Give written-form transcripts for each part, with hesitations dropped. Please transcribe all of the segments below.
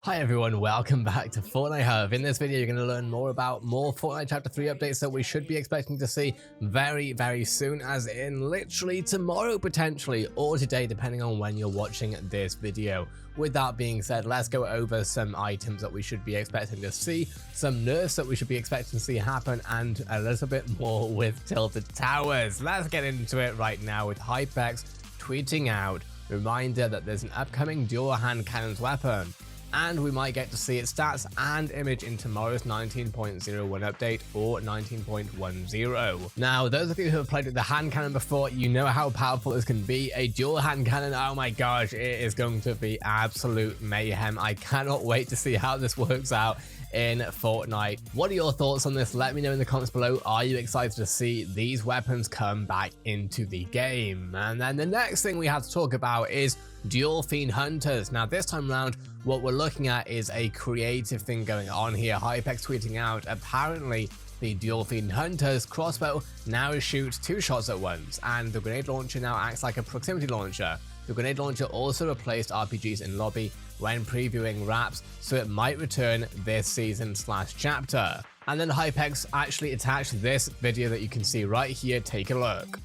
Hi everyone, welcome back to Fortnite Hub. In this video, you're going to learn more about more Fortnite Chapter 3 updates that we should be expecting to see very soon, as in literally tomorrow potentially, or today depending on when you're watching this video. With that being said, let's go over some items that we should be expecting to see, some nerfs that we should be expecting to see happen, and a little bit more with Tilted Towers. Let's get into it right now with Hypex tweeting out, reminder that there's an upcoming dual hand cannons weapon, and we might get to see its stats and image in tomorrow's 19.01 update or 19.10. Now, those of you who have played with the hand cannon before, you know how powerful this can be. A dual hand cannon, oh my gosh, it is going to be absolute mayhem. I cannot wait to see how this works out in Fortnite. What are your thoughts on this? Let me know in the comments below. Are you excited to see these weapons come back into the game? And then the next thing we have to talk about is dual Fiend Hunters. Now this time around, what we're looking at is a creative thing going on here. Hypex tweeting out, apparently the dual Fiend Hunters crossbow now shoots 2 shots at once, and the grenade launcher now acts like a proximity launcher. The grenade launcher also replaced RPGs in lobby when previewing wraps, so it might return this season/chapter. And then Hypex actually attached this video that you can see right here. Take a look.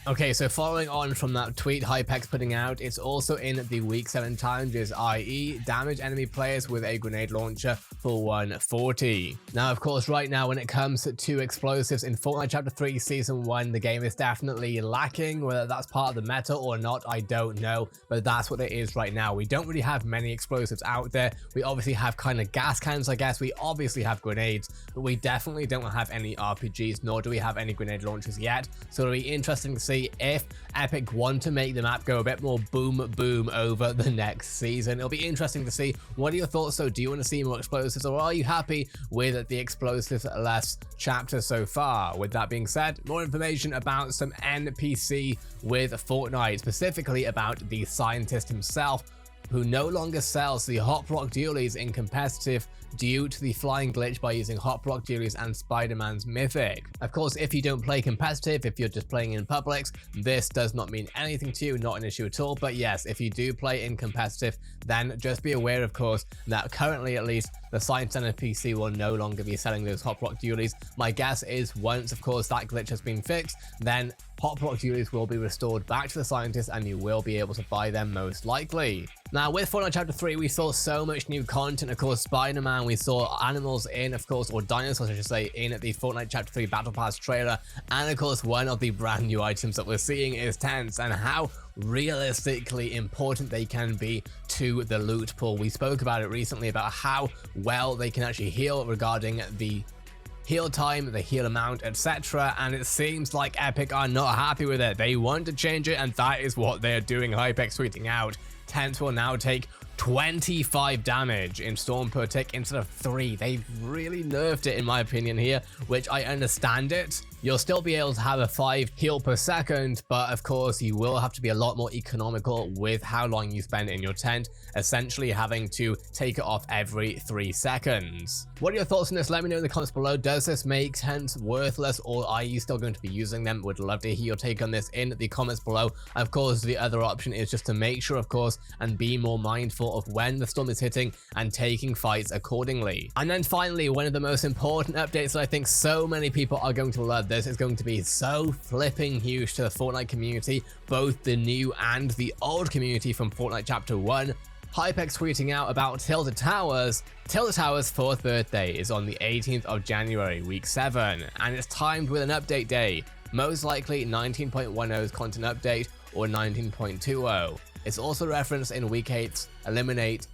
Okay, so following on from that tweet Hypex putting out, it's also in the week 7 challenges, i.e. damage enemy players with a grenade launcher for 140. Now, of course, right now when it comes to explosives in Fortnite Chapter 3 Season 1, the game is definitely lacking. Whether that's part of the meta or not, I don't know, but that's what it is right now. We don't really have many explosives out there. We obviously have kind of gas cannons, I guess. We obviously have grenades, but we definitely don't have any RPGs, nor do we have any grenade launchers yet. So it'll be interesting to see if Epic want to make the map go a bit more boom over the next season. It'll be interesting to see. What are your thoughts though? Do you want to see more explosives, or are you happy with the explosives less chapter so far? With that being said, more information about some NPC with Fortnite, specifically about the scientist himself, who no longer sells the Hot Block dualies in competitive due to the flying glitch by using Hot Block dualies and Spider-Man's Mythic. Of course, if you don't play competitive, if you're just playing in Publix, this does not mean anything to you, not an issue at all. But yes, if you do play in competitive, then just be aware, of course, that currently at least the Science Center PC will no longer be selling those Hot Block dualies. My guess is once, of course, that glitch has been fixed, then Hot Block dualies will be restored back to the scientists and you will be able to buy them most likely. Now, with Fortnite Chapter 3, we saw so much new content. Of course, Spider-Man, we saw animals in, of course, or dinosaurs, I should say, in the Fortnite Chapter 3 Battle Pass trailer. And of course, one of the brand new items that we're seeing is tents, and how realistically important they can be to the loot pool. We spoke about it recently, about how well they can actually heal regarding the heal time, the heal amount, etc. And it seems like Epic are not happy with it. They want to change it, and that is what they're doing. Hypex tweeting out, tents will now take 25 damage in storm per tick instead of 3. They've really nerfed it in my opinion here, which I understand it. You'll still be able to have a 5 heal per second, but of course you will have to be a lot more economical with how long you spend in your tent, essentially having to take it off every 3 seconds. What are your thoughts on this? Let me know in the comments below. Does this make tents worthless, or are you still going to be using them? Would love to hear your take on this in the comments below. Of course, the other option is just to make sure, of course, and be more mindful of when the storm is hitting and taking fights accordingly. And then finally, one of the most important updates that I think so many people are going to love. This is going to be so flipping huge to the Fortnite community, both the new and the old community from Fortnite Chapter 1. Hypex tweeting out about Tilted Towers. Tilted Towers' 4th birthday is on the 18th of January, week 7, and it's timed with an update day, most likely 19.10's content update or 19.20. It's also referenced in week 8's eliminate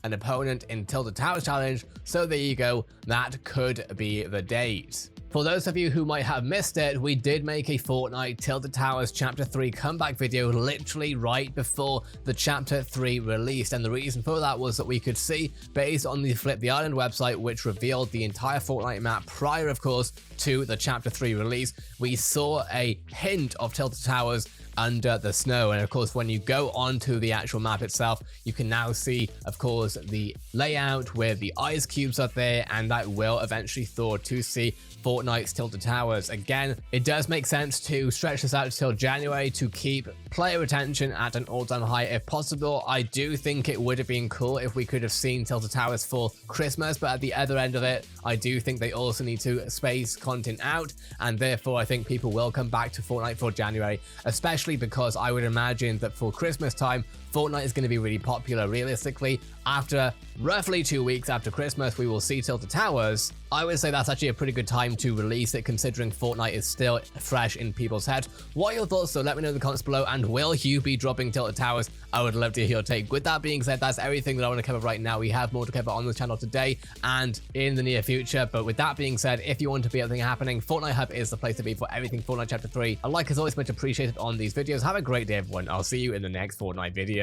an opponent in Tilted Towers challenge, so there you go, that could be the date. For those of you who might have missed it, we did make a Fortnite Tilted Towers Chapter 3 comeback video literally right before the Chapter 3 released, and the reason for that was that we could see, based on the Flip the Island website, which revealed the entire Fortnite map prior, of course, to the Chapter 3 release, we saw a hint of Tilted Towers under the snow. And of course, when you go onto the actual map itself, you can now see, of course, the layout where the ice cubes are there, and that will eventually thaw to see Fortnite's Tilted Towers. Again, it does make sense to stretch this out until January to keep player retention at an all-time high if possible. I do think it would have been cool if we could have seen Tilted Towers for Christmas, but at the other end of it, I do think they also need to space content out, and therefore I think people will come back to Fortnite for January, especially because I would imagine that for Christmas time, Fortnite is going to be really popular. Realistically, after roughly 2 weeks after Christmas, we will see Tilted Towers. I would say that's actually a pretty good time to release it, considering Fortnite is still fresh in people's heads. What are your thoughts, though? Let me know in the comments below, and will you be dropping Tilted Towers? I would love to hear your take. With that being said, that's everything that I want to cover right now. We have more to cover on the channel today and in the near future, but with that being said, if you want to be everything happening, Fortnite Hub is the place to be for everything Fortnite Chapter 3. A like is always much appreciated on these videos. Have a great day, everyone. I'll see you in the next Fortnite video.